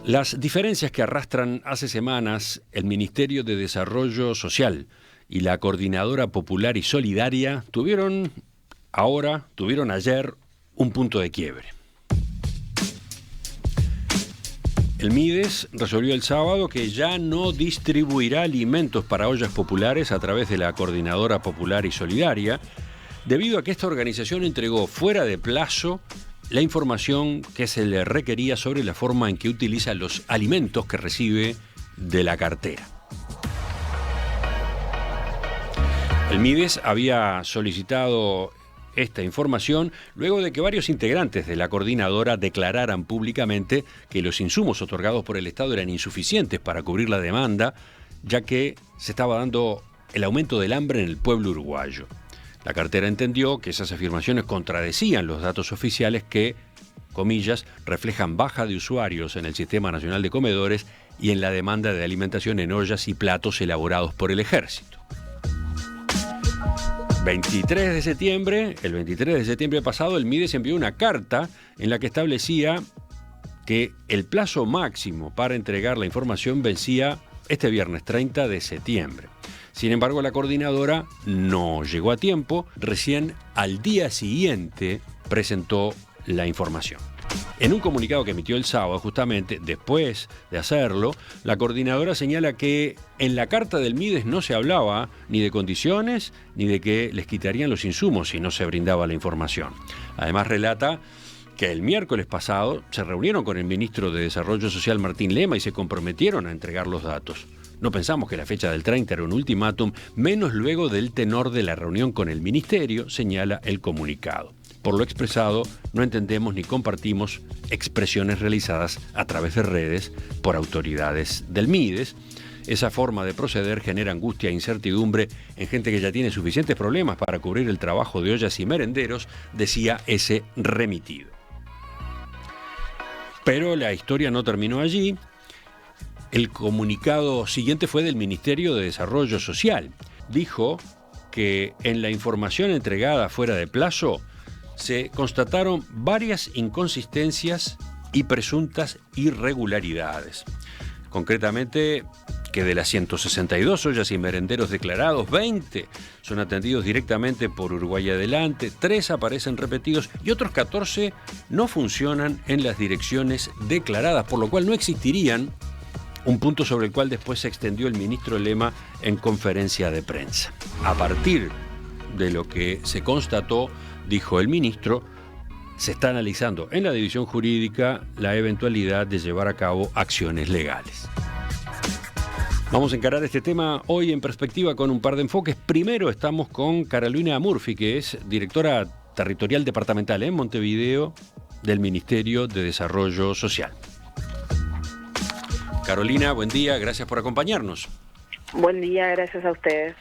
Las diferencias que arrastran hace semanas el Ministerio de Desarrollo Social y la Coordinadora Popular y Solidaria tuvieron ayer un punto de quiebre. El Mides resolvió el sábado que ya no distribuirá alimentos para ollas populares a través de la Coordinadora Popular y Solidaria, debido a que esta organización entregó fuera de plazo la información que se le requería sobre la forma en que utiliza los alimentos que recibe de la cartera. El Mides había solicitado esta información luego de que varios integrantes de la coordinadora declararan públicamente que los insumos otorgados por el Estado eran insuficientes para cubrir la demanda, ya que se estaba dando el aumento del hambre en el pueblo uruguayo. La cartera entendió que esas afirmaciones contradecían los datos oficiales que, comillas, reflejan baja de usuarios en el Sistema Nacional de Comedores y en la demanda de alimentación en ollas y platos elaborados por el Ejército. El 23 de septiembre pasado, el Mides envió una carta en la que establecía que el plazo máximo para entregar la información vencía este viernes 30 de septiembre. Sin embargo, la coordinadora no llegó a tiempo, recién al día siguiente presentó la información. En un comunicado que emitió el sábado, justamente después de hacerlo, la coordinadora señala que en la carta del Mides no se hablaba ni de condiciones ni de que les quitarían los insumos si no se brindaba la información. Además relata que el miércoles pasado se reunieron con el ministro de Desarrollo Social Martín Lema y se comprometieron a entregar los datos. No pensamos que la fecha del 30 era un ultimátum, menos luego del tenor de la reunión con el ministerio, señala el comunicado. Por lo expresado, no entendemos ni compartimos expresiones realizadas a través de redes por autoridades del Mides. Esa forma de proceder genera angustia e incertidumbre en gente que ya tiene suficientes problemas para cubrir el trabajo de ollas y merenderos, decía ese remitido. Pero la historia no terminó allí. El comunicado siguiente fue del Ministerio de Desarrollo Social. Dijo que en la información entregada fuera de plazo se constataron varias inconsistencias y presuntas irregularidades. Concretamente, que de las 162 ollas y merenderos declarados, 20 son atendidos directamente por Uruguay Adelante, 3 aparecen repetidos y otros 14 no funcionan en las direcciones declaradas, por lo cual no existirían, un punto sobre el cual después se extendió el ministro Lema en conferencia de prensa. A partir de lo que se constató, dijo el ministro, se está analizando en la división jurídica la eventualidad de llevar a cabo acciones legales. Vamos a encarar este tema hoy en perspectiva con un par de enfoques. Primero estamos con Carolina Murphy, que es directora territorial departamental en Montevideo del Ministerio de Desarrollo Social. Carolina, buen día, gracias por acompañarnos. Buen día, gracias a ustedes.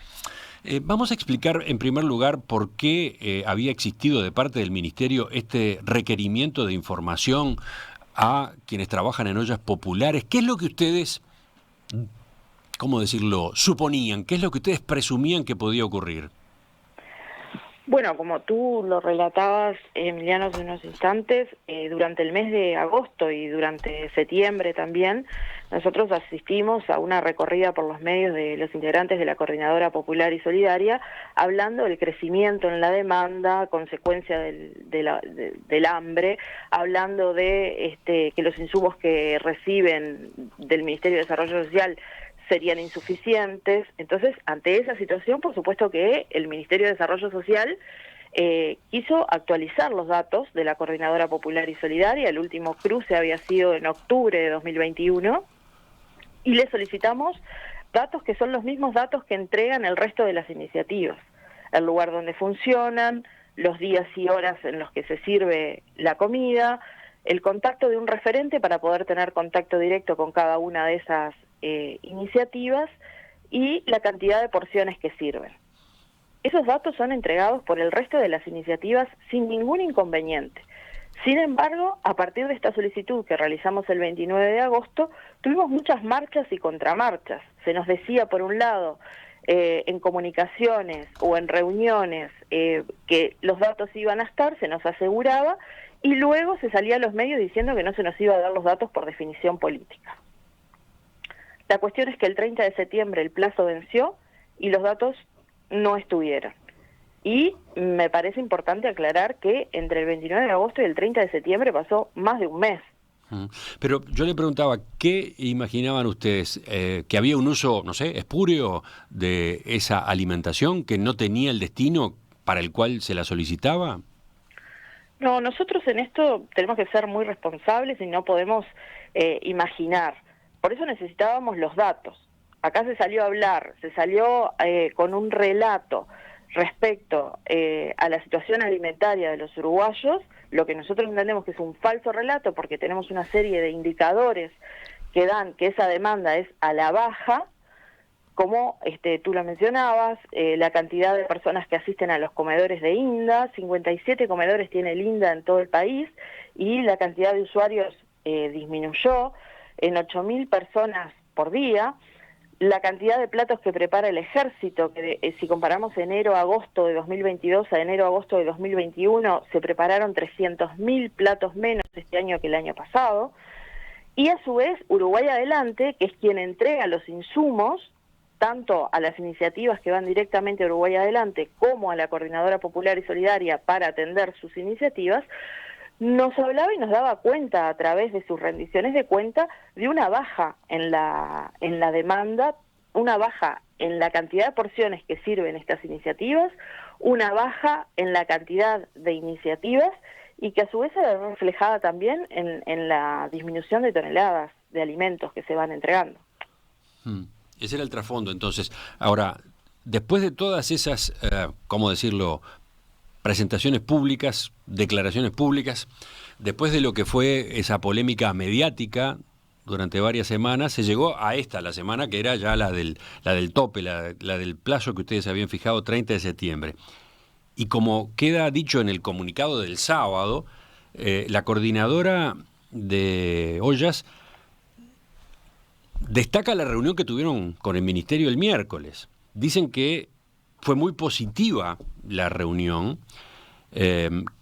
Vamos a explicar en primer lugar por qué había existido de parte del Ministerio este requerimiento de información a quienes trabajan en ollas populares. ¿Qué es lo que ustedes, cómo decirlo, suponían? ¿Qué es lo que ustedes presumían que podía ocurrir? Bueno, como tú lo relatabas, Emiliano, hace unos instantes, durante el mes de agosto y durante septiembre también, nosotros asistimos a una recorrida por los medios de los integrantes de la Coordinadora Popular y Solidaria, hablando del crecimiento en la demanda, consecuencia del hambre, hablando de que los insumos que reciben del Ministerio de Desarrollo Social serían insuficientes. Entonces, ante esa situación, por supuesto que el Ministerio de Desarrollo Social quiso actualizar los datos de la Coordinadora Popular y Solidaria. El último cruce había sido en octubre de 2021 y le solicitamos datos que son los mismos datos que entregan el resto de las iniciativas: el lugar donde funcionan, los días y horas en los que se sirve la comida, el contacto de un referente para poder tener contacto directo con cada una de esas iniciativas y la cantidad de porciones que sirven. Esos datos son entregados por el resto de las iniciativas sin ningún inconveniente. Sin embargo, a partir de esta solicitud que realizamos el 29 de agosto, tuvimos muchas marchas y contramarchas. Se nos decía, por un lado, en comunicaciones o en reuniones que los datos iban a estar, se nos aseguraba, y luego se salía a los medios diciendo que no se nos iba a dar los datos por definición política. La cuestión es que el 30 de septiembre el plazo venció y los datos no estuvieron. Y me parece importante aclarar que entre el 29 de agosto y el 30 de septiembre pasó más de un mes. Pero yo le preguntaba, ¿qué imaginaban ustedes? ¿Que había un uso, no sé, espúreo de esa alimentación que no tenía el destino para el cual se la solicitaba? No, nosotros en esto tenemos que ser muy responsables y no podemos imaginar. Por eso necesitábamos los datos. Acá se salió a hablar, se salió con un relato respecto a la situación alimentaria de los uruguayos, lo que nosotros entendemos que es un falso relato porque tenemos una serie de indicadores que dan que esa demanda es a la baja, como tú lo mencionabas, la cantidad de personas que asisten a los comedores de INDA, 57 comedores tiene el INDA en todo el país, y la cantidad de usuarios disminuyó en 8.000 personas por día. La cantidad de platos que prepara el ejército, que si comparamos enero-agosto de 2022 a enero-agosto de 2021, se prepararon 300.000 platos menos este año que el año pasado. Y a su vez, Uruguay Adelante, que es quien entrega los insumos, tanto a las iniciativas que van directamente a Uruguay Adelante como a la Coordinadora Popular y Solidaria para atender sus iniciativas, nos hablaba y nos daba cuenta a través de sus rendiciones de cuenta de una baja en la demanda, una baja en la cantidad de porciones que sirven estas iniciativas, una baja en la cantidad de iniciativas y que a su vez se ve reflejada también en la disminución de toneladas de alimentos que se van entregando. Ese era el trasfondo, entonces. Ahora, después de todas esas, ¿cómo decirlo?, presentaciones públicas, declaraciones públicas, después de lo que fue esa polémica mediática durante varias semanas, se llegó a la semana que era ya la del tope, la del plazo que ustedes habían fijado, 30 de septiembre. Y como queda dicho en el comunicado del sábado, la coordinadora de ollas destaca la reunión que tuvieron con el Ministerio el miércoles. Dicen que fue muy positiva la reunión.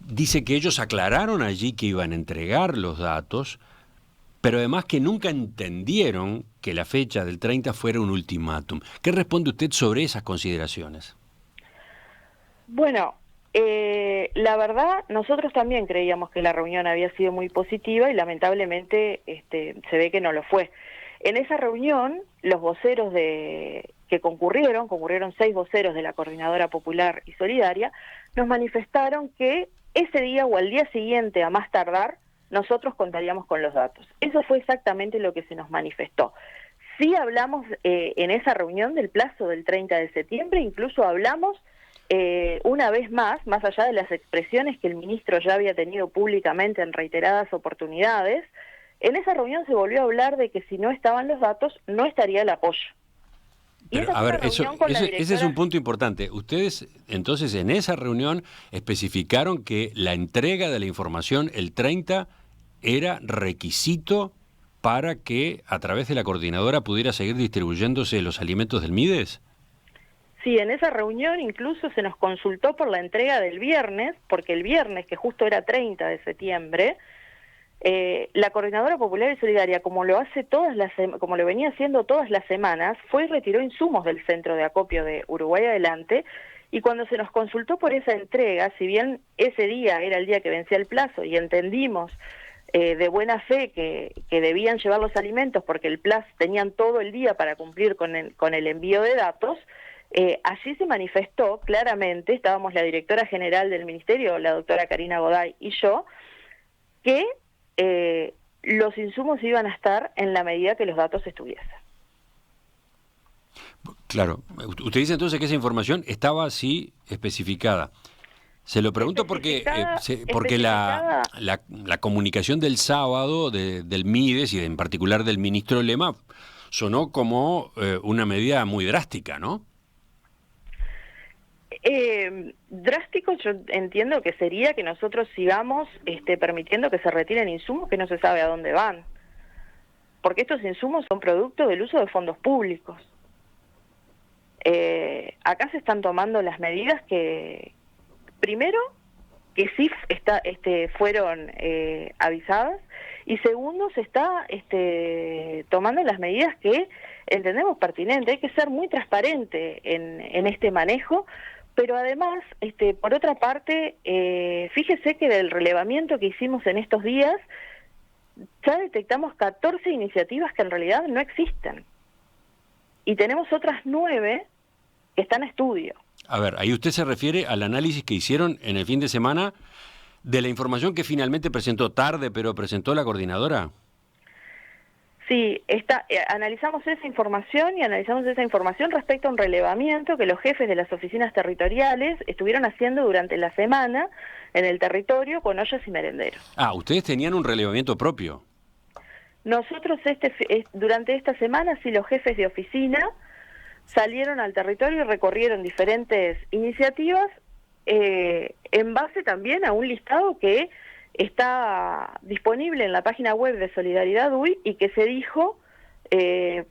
Dice que ellos aclararon allí que iban a entregar los datos, pero además que nunca entendieron que la fecha del 30 fuera un ultimátum. ¿Qué responde usted sobre esas consideraciones? Bueno, la verdad, nosotros también creíamos que la reunión había sido muy positiva y lamentablemente se ve que no lo fue. En esa reunión, los voceros que concurrieron 6 voceros de la Coordinadora Popular y Solidaria, nos manifestaron que ese día o al día siguiente, a más tardar, nosotros contaríamos con los datos. Eso fue exactamente lo que se nos manifestó. Sí hablamos en esa reunión del plazo del 30 de septiembre, incluso hablamos una vez más allá de las expresiones que el ministro ya había tenido públicamente en reiteradas oportunidades. En esa reunión se volvió a hablar de que si no estaban los datos, no estaría el apoyo. Pero, a ver, ese es un punto importante. Ustedes, entonces, en esa reunión especificaron que la entrega de la información el 30 era requisito para que, a través de la coordinadora, pudiera seguir distribuyéndose los alimentos del MIDES. Sí, en esa reunión incluso se nos consultó por la entrega del viernes, porque el viernes, que justo era 30 de septiembre, la Coordinadora Popular y Solidaria, como lo venía haciendo todas las semanas, fue y retiró insumos del centro de acopio de Uruguay Adelante, y cuando se nos consultó por esa entrega, si bien ese día era el día que vencía el plazo y entendimos de buena fe que debían llevar los alimentos porque el plazo tenían todo el día para cumplir con el envío de datos, allí se manifestó claramente, estábamos la directora general del ministerio, la doctora Karina Goday y yo, que los insumos iban a estar en la medida que los datos estuviesen. Claro, usted dice entonces que esa información estaba así especificada. Se lo pregunto porque la comunicación del sábado del MIDES y en particular del ministro Lema sonó como una medida muy drástica, ¿no? Drástico yo entiendo que sería que nosotros sigamos permitiendo que se retiren insumos que no se sabe a dónde van, porque estos insumos son producto del uso de fondos públicos. Acá se están tomando las medidas que, primero, que sí fueron avisadas, y segundo, se está tomando las medidas que entendemos pertinentes. Hay que ser muy transparente en este manejo, pero además, por otra parte, fíjese que del relevamiento que hicimos en estos días, ya detectamos 14 iniciativas que en realidad no existen, y tenemos otras 9 que están en estudio. A ver, ahí usted se refiere al análisis que hicieron en el fin de semana de la información que finalmente presentó tarde, pero presentó la coordinadora. Sí, analizamos esa información, y analizamos esa información respecto a un relevamiento que los jefes de las oficinas territoriales estuvieron haciendo durante la semana en el territorio con ollas y merenderos. Ah, ustedes tenían un relevamiento propio. Nosotros durante esta semana, sí, los jefes de oficina salieron al territorio y recorrieron diferentes iniciativas en base también a un listado que está disponible en la página web de Solidaridad UI, y que se dijo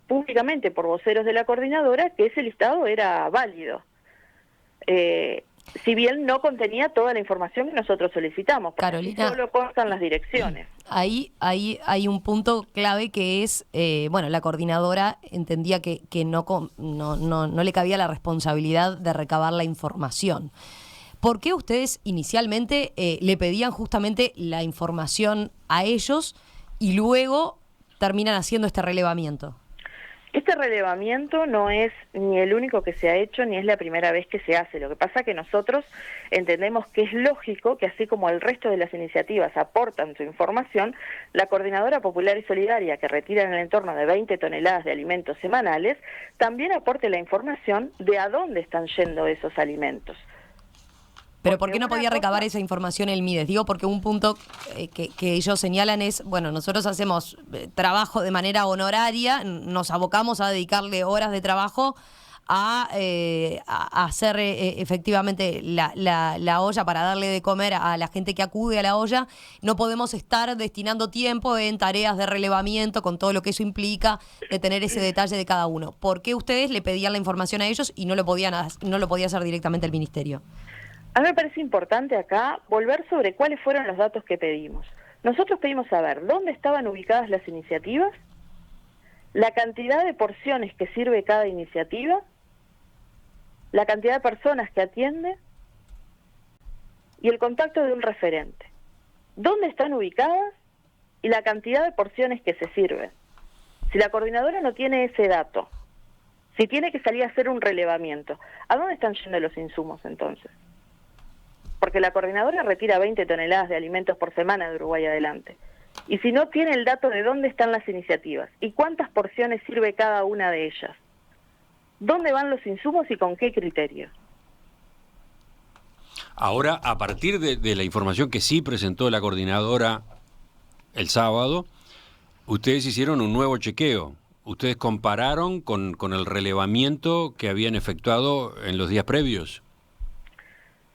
públicamente por voceros de la coordinadora que ese listado era válido. Si bien no contenía toda la información que nosotros solicitamos, porque Carolina, solo constan las direcciones. Ahí hay un punto clave que es, la coordinadora entendía que no le cabía la responsabilidad de recabar la información. ¿Por qué ustedes inicialmente le pedían justamente la información a ellos y luego terminan haciendo este relevamiento? Este relevamiento no es ni el único que se ha hecho, ni es la primera vez que se hace. Lo que pasa es que nosotros entendemos que es lógico que, así como el resto de las iniciativas aportan su información, la Coordinadora Popular y Solidaria, que retira en el entorno de 20 toneladas de alimentos semanales, también aporte la información de a dónde están yendo esos alimentos. Pero ¿por qué no podía recabar esa información el Mides? Digo, porque un punto que ellos señalan es, nosotros hacemos trabajo de manera honoraria, nos abocamos a dedicarle horas de trabajo a hacer efectivamente la olla para darle de comer a la gente que acude a la olla. No podemos estar destinando tiempo en tareas de relevamiento con todo lo que eso implica, de tener ese detalle de cada uno. ¿Por qué ustedes le pedían la información a ellos y no lo podía hacer directamente el ministerio? A mí me parece importante acá volver sobre cuáles fueron los datos que pedimos. Nosotros pedimos saber dónde estaban ubicadas las iniciativas, la cantidad de porciones que sirve cada iniciativa, la cantidad de personas que atiende y el contacto de un referente. ¿Dónde están ubicadas y la cantidad de porciones que se sirven? Si la coordinadora no tiene ese dato, si tiene que salir a hacer un relevamiento, ¿a dónde están yendo los insumos entonces? Porque la coordinadora retira 20 toneladas de alimentos por semana de Uruguay Adelante. Y si no tiene el dato de dónde están las iniciativas y cuántas porciones sirve cada una de ellas, ¿dónde van los insumos y con qué criterio? Ahora, a partir de la información que sí presentó la coordinadora el sábado, ustedes hicieron un nuevo chequeo. Ustedes compararon con el relevamiento que habían efectuado en los días previos.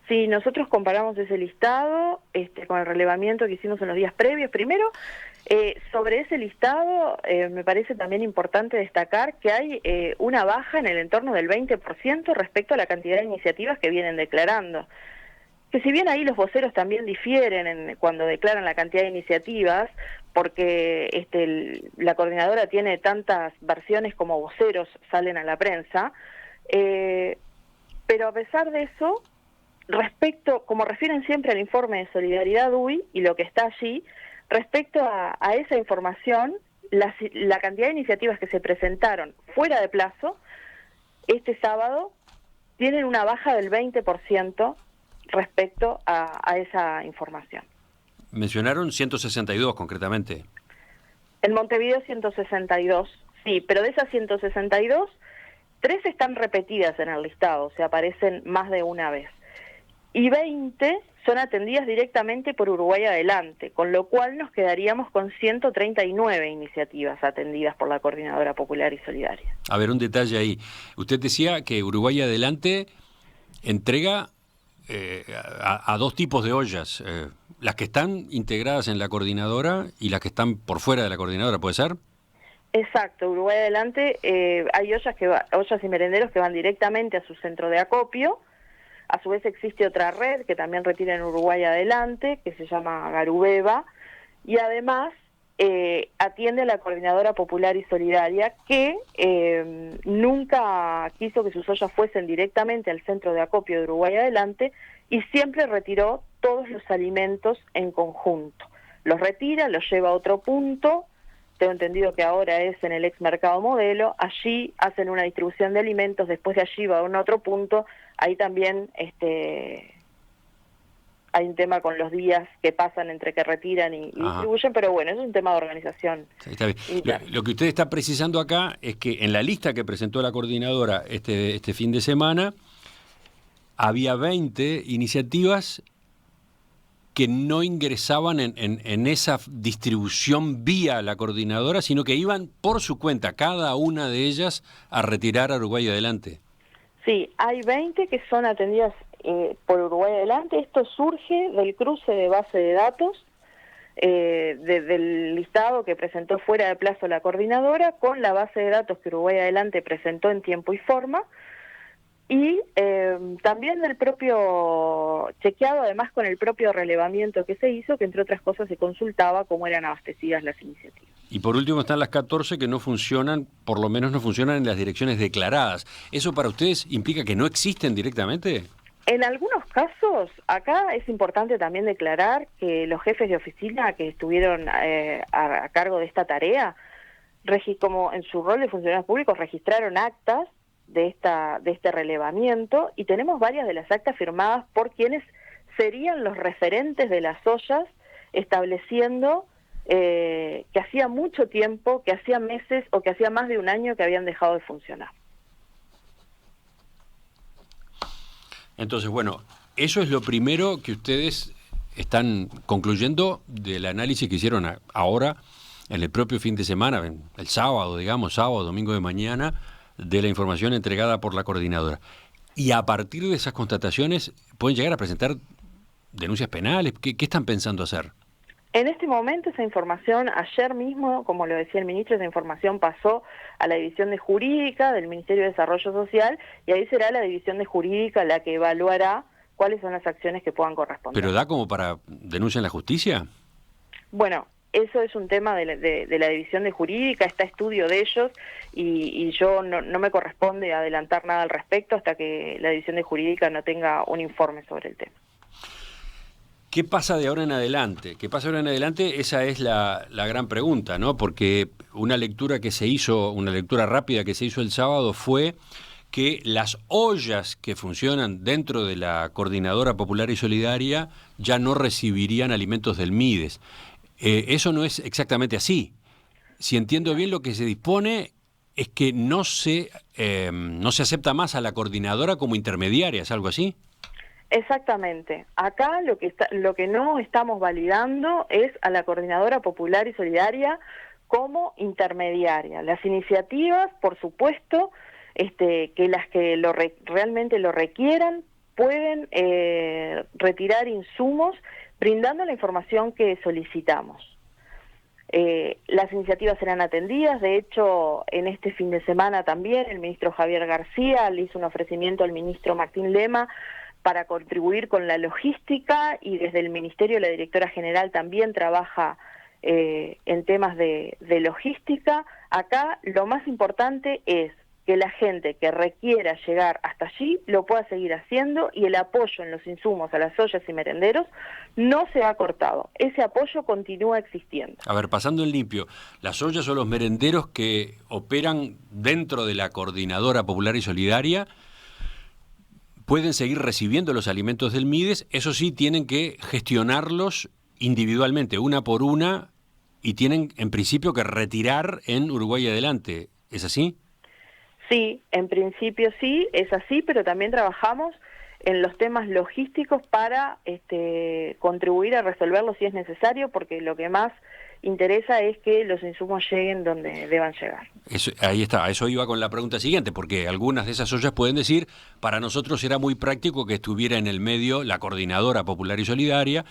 Sí, nosotros comparamos ese listado con el relevamiento que hicimos en los días previos. Primero, sobre ese listado me parece también importante destacar que hay una baja en el entorno del 20% respecto a la cantidad de iniciativas que vienen declarando. Que si bien ahí los voceros también difieren cuando declaran la cantidad de iniciativas, porque la coordinadora tiene tantas versiones como voceros salen a la prensa, pero a pesar de eso, como refieren siempre al informe de Solidaridad UI y lo que está allí, respecto a esa información, la cantidad de iniciativas que se presentaron fuera de plazo, este sábado, tienen una baja del 20% respecto a esa información. Mencionaron 162 concretamente. En Montevideo 162, sí, pero de esas 162, 3 están repetidas en el listado, o sea, aparecen más de una vez. Y 20 son atendidas directamente por Uruguay Adelante, con lo cual nos quedaríamos con 139 iniciativas atendidas por la Coordinadora Popular y Solidaria. A ver, un detalle ahí. Usted decía que Uruguay Adelante entrega a dos tipos de ollas, las que están integradas en la coordinadora y las que están por fuera de la coordinadora, ¿puede ser? Exacto, Uruguay Adelante hay ollas y merenderos que van directamente a su centro de acopio. A su vez existe otra red que también retira en Uruguay Adelante, que se llama Garubeva, y además atiende a la Coordinadora Popular y Solidaria, que nunca quiso que sus ollas fuesen directamente al centro de acopio de Uruguay Adelante y siempre retiró todos los alimentos en conjunto. Los retira, los lleva a otro punto, tengo entendido que ahora es en el ex Mercado Modelo, allí hacen una distribución de alimentos, después de allí va a un otro punto, ahí también hay un tema con los días que pasan entre que retiran y distribuyen, pero bueno, es un tema de organización. Sí, está bien. Lo que usted está precisando acá es que en la lista que presentó la coordinadora este fin de semana, había 20 iniciativas que no ingresaban en esa distribución vía la coordinadora, sino que iban por su cuenta, cada una de ellas, a retirar a Uruguay Adelante. Sí, hay 20 que son atendidas por Uruguay Adelante. Esto surge del cruce de base de datos, del listado que presentó fuera de plazo la coordinadora, con la base de datos que Uruguay Adelante presentó en tiempo y forma, y también del propio chequeado, además con el propio relevamiento que se hizo, que entre otras cosas se consultaba cómo eran abastecidas las iniciativas. Y por último están las 14 que no funcionan, por lo menos no funcionan en las direcciones declaradas. ¿Eso para ustedes implica que no existen directamente? En algunos casos, acá es importante también declarar que los jefes de oficina que estuvieron a cargo de esta tarea, como en su rol de funcionarios públicos, registraron actas de este relevamiento, y tenemos varias de las actas firmadas por quienes serían los referentes de las ollas, estableciendo que hacía mucho tiempo, que hacía meses o que hacía más de un año que habían dejado de funcionar. Entonces, bueno, eso es lo primero que ustedes están concluyendo del análisis que hicieron ahora, en el propio fin de semana, el sábado, digamos, sábado, domingo de mañana, de la información entregada por la coordinadora. Y a partir de esas constataciones, ¿pueden llegar a presentar denuncias penales? ¿Qué están pensando hacer? En este momento esa información, ayer mismo, como lo decía el ministro, esa información pasó a la División de Jurídica del Ministerio de Desarrollo Social, y ahí será la División de Jurídica la que evaluará cuáles son las acciones que puedan corresponder. ¿Pero da como para denuncia en la justicia? Bueno, eso es un tema de la División de Jurídica, está estudio de ellos, y yo no me corresponde adelantar nada al respecto hasta que la División de Jurídica no tenga un informe sobre el tema. ¿Qué pasa de ahora en adelante? ¿Qué pasa ahora en adelante? Esa es la gran pregunta, ¿no? Porque una lectura rápida que se hizo el sábado fue que las ollas que funcionan dentro de la Coordinadora Popular y Solidaria ya no recibirían alimentos del MIDES. Eso no es exactamente así. Si entiendo bien, lo que se dispone es que no se acepta más a la coordinadora como intermediaria, ¿es algo así? Exactamente. Acá lo que no estamos validando es a la Coordinadora Popular y Solidaria como intermediaria. Las iniciativas, por supuesto, que las que realmente lo requieran, pueden retirar insumos brindando la información que solicitamos. Las iniciativas serán atendidas. De hecho, en este fin de semana también el ministro Javier García le hizo un ofrecimiento al ministro Martín Lema para contribuir con la logística, y desde el Ministerio la directora general también trabaja en temas de logística. Acá lo más importante es que la gente que requiera llegar hasta allí lo pueda seguir haciendo, y el apoyo en los insumos a las ollas y merenderos no se ha cortado. Ese apoyo continúa existiendo. A ver, pasando en limpio, las ollas o los merenderos que operan dentro de la Coordinadora Popular y Solidaria pueden seguir recibiendo los alimentos del MIDES, eso sí, tienen que gestionarlos individualmente, una por una, y tienen en principio que retirar en Uruguay Adelante. ¿Es así? Sí, en principio sí, es así, pero también trabajamos en los temas logísticos para contribuir a resolverlos si es necesario, porque lo que más interesa es que los insumos lleguen donde deban llegar. Ahí está, a eso iba con la pregunta siguiente, porque algunas de esas ollas pueden decir, para nosotros era muy práctico que estuviera en el medio la Coordinadora Popular y Solidaria,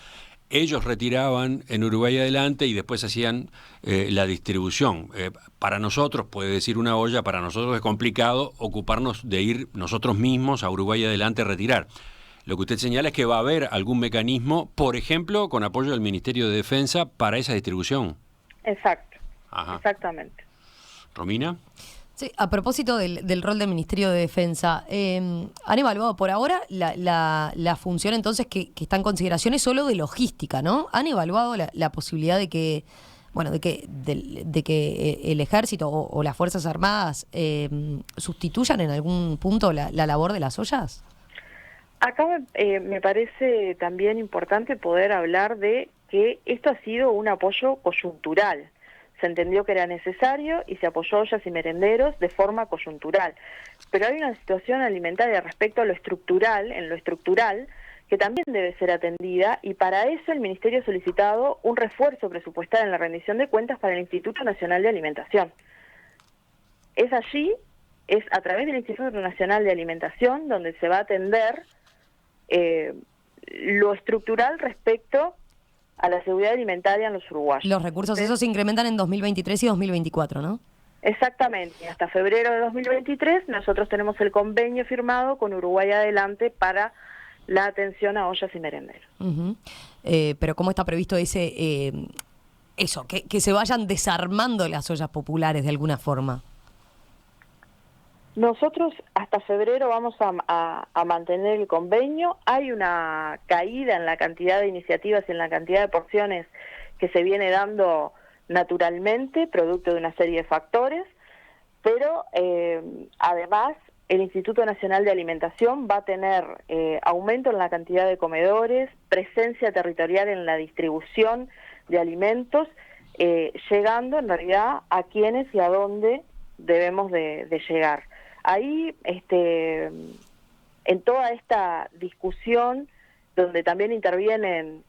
ellos retiraban en Uruguay Adelante y después hacían la distribución. Para nosotros, puede decir una olla, para nosotros es complicado ocuparnos de ir nosotros mismos a Uruguay Adelante a retirar. Lo que usted señala es que va a haber algún mecanismo, por ejemplo, con apoyo del Ministerio de Defensa para esa distribución. Exacto, Ajá. exactamente. ¿Romina? Sí, a propósito del rol del Ministerio de Defensa, han evaluado por ahora la función entonces que está en consideración es solo de logística, ¿no? Han evaluado la posibilidad de que, bueno, de que el Ejército o las Fuerzas Armadas sustituyan en algún punto la labor de las ollas. Acá me parece también importante poder hablar de que esto ha sido un apoyo coyuntural. Se entendió que era necesario y se apoyó ollas y merenderos de forma coyuntural. Pero hay una situación alimentaria respecto a lo estructural, que también debe ser atendida, y para eso el Ministerio ha solicitado un refuerzo presupuestal en la rendición de cuentas para el Instituto Nacional de Alimentación. Es a través del Instituto Nacional de Alimentación donde se va a atender lo estructural respecto a la seguridad alimentaria en los uruguayos. Los recursos esos se incrementan en 2023 y 2024, ¿no? Exactamente. Hasta febrero de 2023 nosotros tenemos el convenio firmado con Uruguay Adelante para la atención a ollas y merenderos. Uh-huh. Pero ¿cómo está previsto eso, que se vayan desarmando las ollas populares de alguna forma? Nosotros hasta febrero vamos a mantener el convenio. Hay una caída en la cantidad de iniciativas y en la cantidad de porciones que se viene dando naturalmente, producto de una serie de factores, pero además el Instituto Nacional de Alimentación va a tener aumento en la cantidad de comedores, presencia territorial en la distribución de alimentos, llegando en realidad a quienes y a dónde debemos de llegar. Ahí, en toda esta discusión, donde también intervienen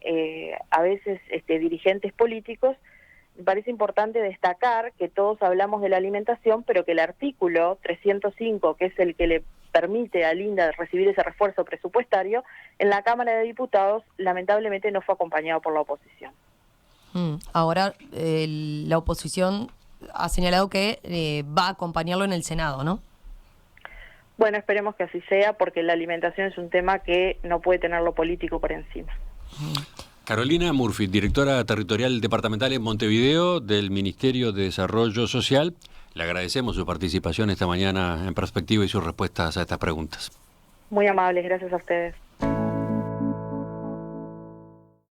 a veces dirigentes políticos, me parece importante destacar que todos hablamos de la alimentación, pero que el artículo 305, que es el que le permite a Linda recibir ese refuerzo presupuestario, en la Cámara de Diputados lamentablemente no fue acompañado por la oposición. Ahora la oposición ha señalado que va a acompañarlo en el Senado, ¿no? Bueno, esperemos que así sea, porque la alimentación es un tema que no puede tener lo político por encima. Carolina Murphy, directora territorial departamental en Montevideo del Ministerio de Desarrollo Social. Le agradecemos su participación esta mañana en Perspectiva y sus respuestas a estas preguntas. Muy amables, gracias a ustedes.